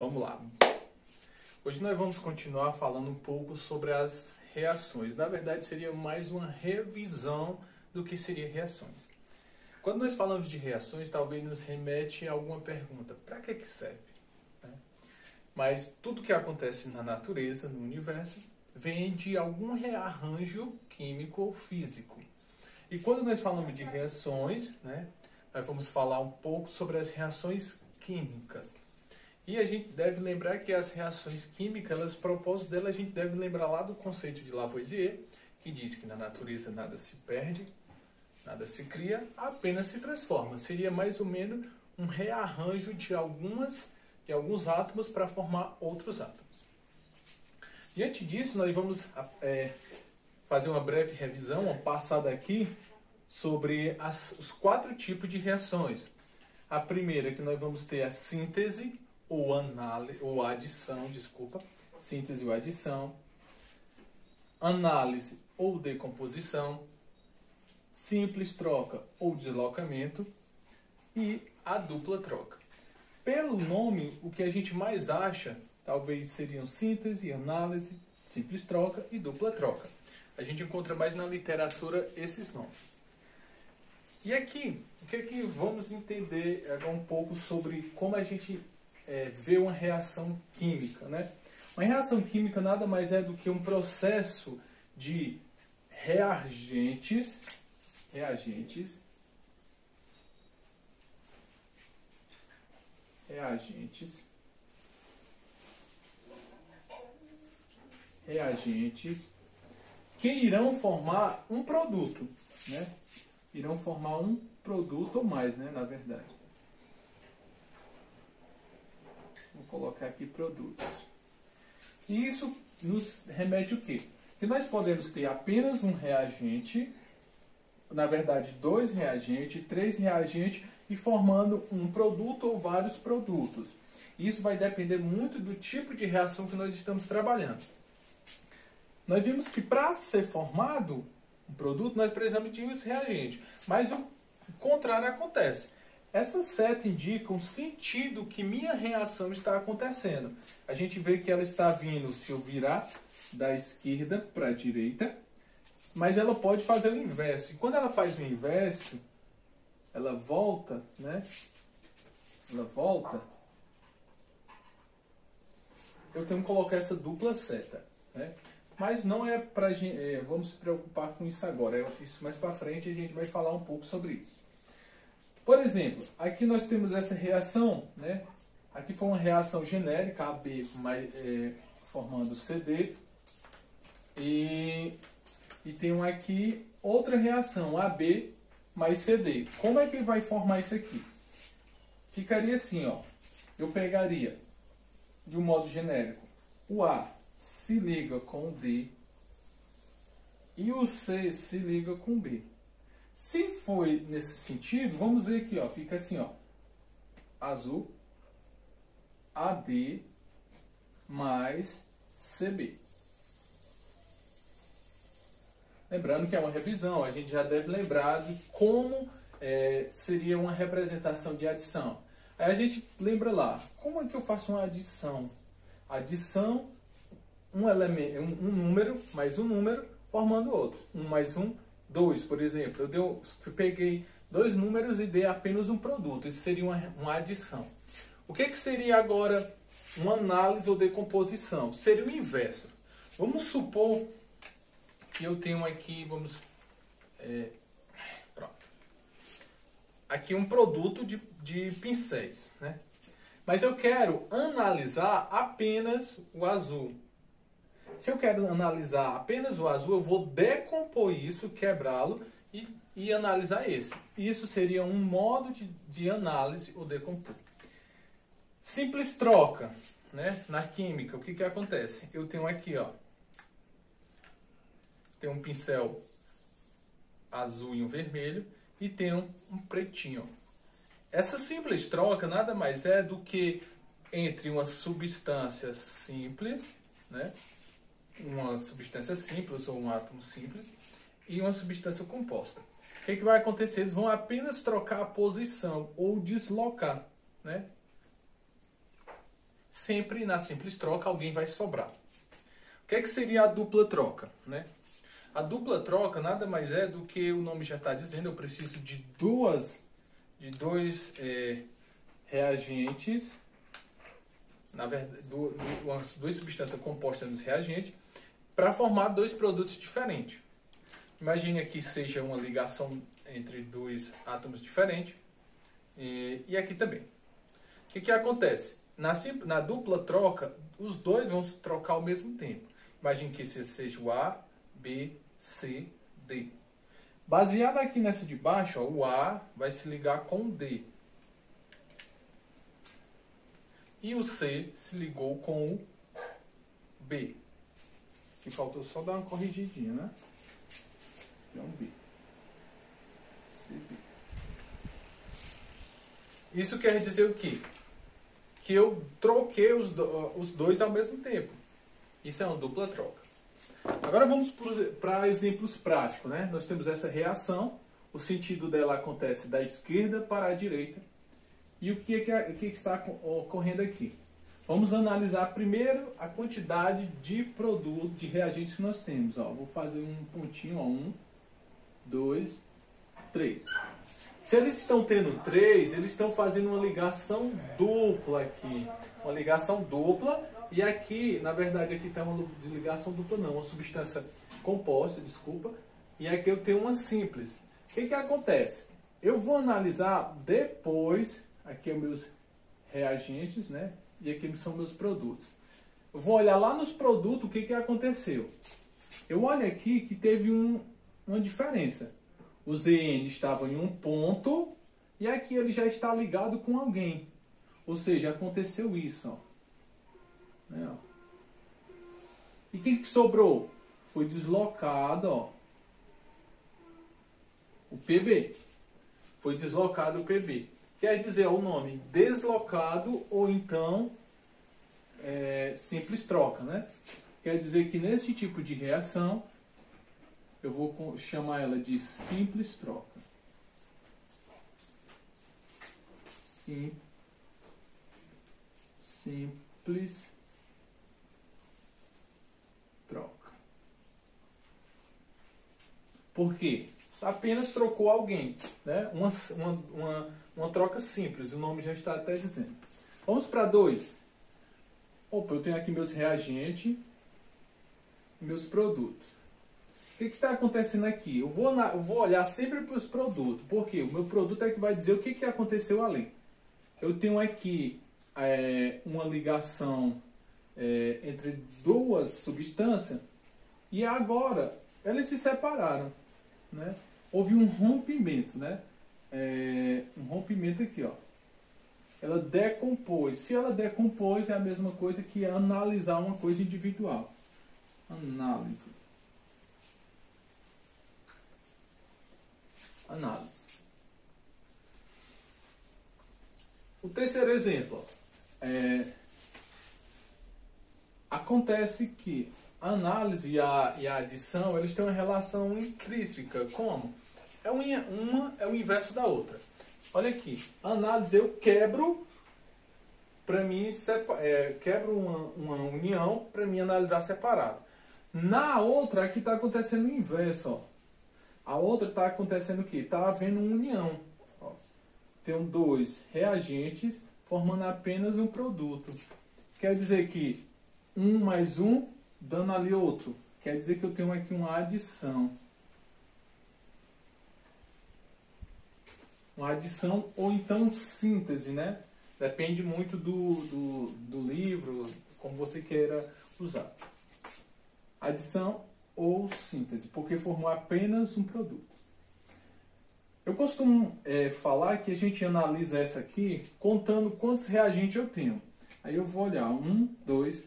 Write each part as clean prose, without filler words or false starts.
Vamos lá. Hoje nós vamos continuar falando um pouco sobre as reações. Na verdade, seria mais uma revisão do que seria reações. Quando nós falamos de reações, talvez nos remete a alguma pergunta. Para que serve? Mas tudo que acontece na natureza, no universo, vem de algum rearranjo químico ou físico. E quando nós falamos de reações, nós vamos falar um pouco sobre as reações químicas. E a gente deve lembrar que as reações químicas, o propósito dela, a gente deve lembrar lá do conceito de Lavoisier, que diz que na natureza nada se perde, nada se cria, apenas se transforma. Seria mais ou menos um rearranjo de alguns átomos para formar outros átomos. Diante disso, nós vamos fazer uma breve revisão, uma passada aqui, sobre os 4 tipos de reações. A primeira que nós vamos ter a síntese, ou adição, síntese ou adição, análise ou decomposição, simples troca ou deslocamento e a dupla troca. Pelo nome, o que a gente mais acha, talvez seriam síntese, análise, simples troca e dupla troca. A gente encontra mais na literatura esses nomes. E aqui, o que é que vamos entender agora um pouco sobre como a gente vê uma reação química, Uma reação química nada mais é do que um processo de reagentes que irão formar um produto, Irão formar um produto ou mais, na verdade. Vou colocar aqui produtos. E isso nos remete o quê? Que nós podemos ter apenas um reagente, na verdade 2 reagentes, 3 reagentes, e formando um produto ou vários produtos. Isso vai depender muito do tipo de reação que nós estamos trabalhando. Nós vimos que para ser formado um produto, nós precisamos de uns reagentes. Mas o contrário acontece. Essa seta indica um sentido que minha reação está acontecendo. A gente vê que ela está vindo, se eu virar da esquerda para a direita, mas ela pode fazer o inverso. E quando ela faz o inverso, ela volta, Ela volta. Eu tenho que colocar essa dupla seta, Mas não é para gente, vamos se preocupar com isso agora. Isso mais para frente a gente vai falar um pouco sobre isso. Por exemplo, aqui nós temos essa reação, Aqui foi uma reação genérica, AB formando CD. E tem aqui outra reação, AB mais CD. Como é que vai formar isso aqui? Ficaria assim, Eu pegaria, de um modo genérico, o A se liga com o D e o C se liga com o B. Se foi nesse sentido, vamos ver aqui, fica assim, azul, AD mais CB. Lembrando que é uma revisão, a gente já deve lembrar de como seria uma representação de adição. Aí a gente lembra lá, como é que eu faço uma adição? Adição, um número mais um número formando outro. 1 mais 1, 2, por exemplo. Eu peguei 2 números e dei apenas um produto. Isso seria uma adição. O que seria agora uma análise ou decomposição? Seria o inverso. Vamos supor que eu tenho aqui, pronto. Aqui um produto de pincéis, Mas eu quero analisar apenas o azul. Se eu quero analisar apenas o azul, eu vou decompor isso, quebrá-lo e analisar esse. Isso seria um modo de análise ou decompor. Simples troca, Na química, o que acontece? Eu tenho aqui, tem um pincel azul e um vermelho e tenho um pretinho. Essa simples troca nada mais é do que entre uma substância simples, uma substância simples ou um átomo simples e uma substância composta. O que vai acontecer? Eles vão apenas trocar a posição ou deslocar, sempre na simples troca alguém vai sobrar. O que é que seria a dupla troca, né? A dupla troca nada mais é do que o nome já está dizendo, eu preciso de dois reagentes, na verdade, duas substâncias compostas nos reagentes, para formar dois produtos diferentes. Imagine aqui seja uma ligação entre dois átomos diferentes, e aqui também. O que acontece? Na dupla troca, os dois vão se trocar ao mesmo tempo. Imagine que esse seja o A, B, C, D. Baseado aqui nessa de baixo, ó, o A vai se ligar com o D. E o C se ligou com o B. Que faltou só dar uma corrigidinha, né? Aqui é um B. CB. Isso quer dizer o quê? Que eu troquei os dois ao mesmo tempo. Isso é uma dupla troca. Agora vamos para exemplos práticos, né? Nós temos essa reação, o sentido dela acontece da esquerda para a direita. E o que está ocorrendo aqui? Vamos analisar primeiro a quantidade de produto, de reagentes que nós temos. Ó, vou fazer um pontinho, ó, 1, 2, 3. Se eles estão tendo 3, eles estão fazendo uma ligação dupla aqui. Uma ligação dupla. E aqui, na verdade, aqui está uma ligação dupla não, uma substância composta, desculpa. E aqui eu tenho uma simples. O que acontece? Eu vou analisar depois, aqui são meus reagentes, né? E aqui são meus produtos. Eu vou olhar lá nos produtos o que aconteceu. Eu olho aqui que teve uma diferença. O ZN estava em um ponto e aqui ele já está ligado com alguém. Ou seja, aconteceu isso, ó. E o que sobrou? Foi deslocado, ó, o PB. Foi deslocado o PB. Quer dizer o nome deslocado ou então simples troca, né? Quer dizer que nesse tipo de reação eu vou chamar ela de simples troca. Simples troca. Por quê? Apenas trocou alguém, né? Uma troca simples, o nome já está até dizendo. Vamos para 2. Opa, eu tenho aqui meus reagentes e meus produtos. O que está acontecendo aqui? Eu vou olhar sempre para os produtos, porque o meu produto é que vai dizer o que aconteceu ali. Eu tenho aqui uma ligação entre duas substâncias e agora elas se separaram, né? Houve um rompimento, né? Um rompimento aqui, ó. Ela decompôs. Se ela decompôs, é a mesma coisa que analisar uma coisa individual. Análise. O terceiro exemplo. Acontece que a análise e a adição eles têm uma relação intrínseca. Como? Uma é o inverso da outra. Olha aqui. A análise eu quebro para mim quebro uma união para mim analisar separado. Na outra aqui está acontecendo o inverso, ó. A outra está acontecendo o quê? Está havendo uma união. Ó. Tem dois reagentes formando apenas um produto. Quer dizer que 1 mais 1 dando ali outro. Quer dizer que eu tenho aqui uma adição. Uma adição ou então síntese, né? Depende muito do livro, como você queira usar. Adição ou síntese, porque formou apenas um produto. Eu costumo falar que a gente analisa essa aqui contando quantos reagentes eu tenho. Aí eu vou olhar 1, 2,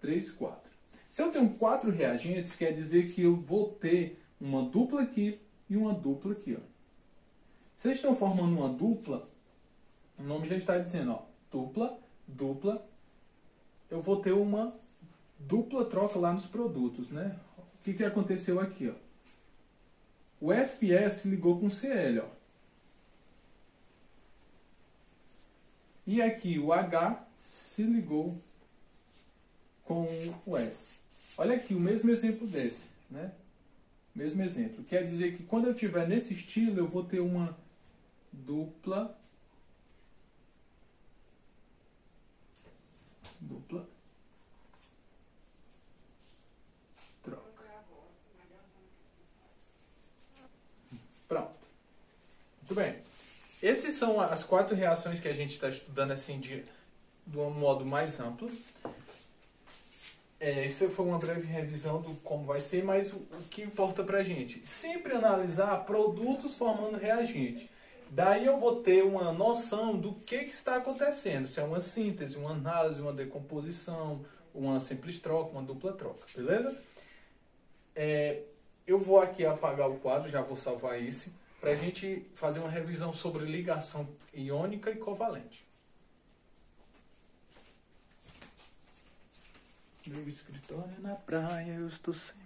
3, 4. Se eu tenho 4 reagentes, quer dizer que eu vou ter uma dupla aqui e uma dupla aqui, ó. Se eles estão formando uma dupla, o nome já está dizendo, ó, dupla, dupla. Eu vou ter uma dupla troca lá nos produtos, né? O que aconteceu aqui, ó? O FS ligou com o CL, ó. E aqui o H se ligou com o S. Olha aqui, o mesmo exemplo desse, né? Mesmo exemplo. Quer dizer que quando eu estiver nesse estilo, eu vou ter uma dupla troca. Pronto. Muito bem. Essas são as 4 reações que a gente está estudando assim de um modo mais amplo. Essa foi uma breve revisão do como vai ser, mas o que importa para a gente? Sempre analisar produtos formando reagente. Daí eu vou ter uma noção do que está acontecendo. Se é uma síntese, uma análise, uma decomposição, uma simples troca, uma dupla troca. Beleza? Eu vou aqui apagar o quadro, já vou salvar esse, para a gente fazer uma revisão sobre ligação iônica e covalente. Meu escritório na praia, eu estou sem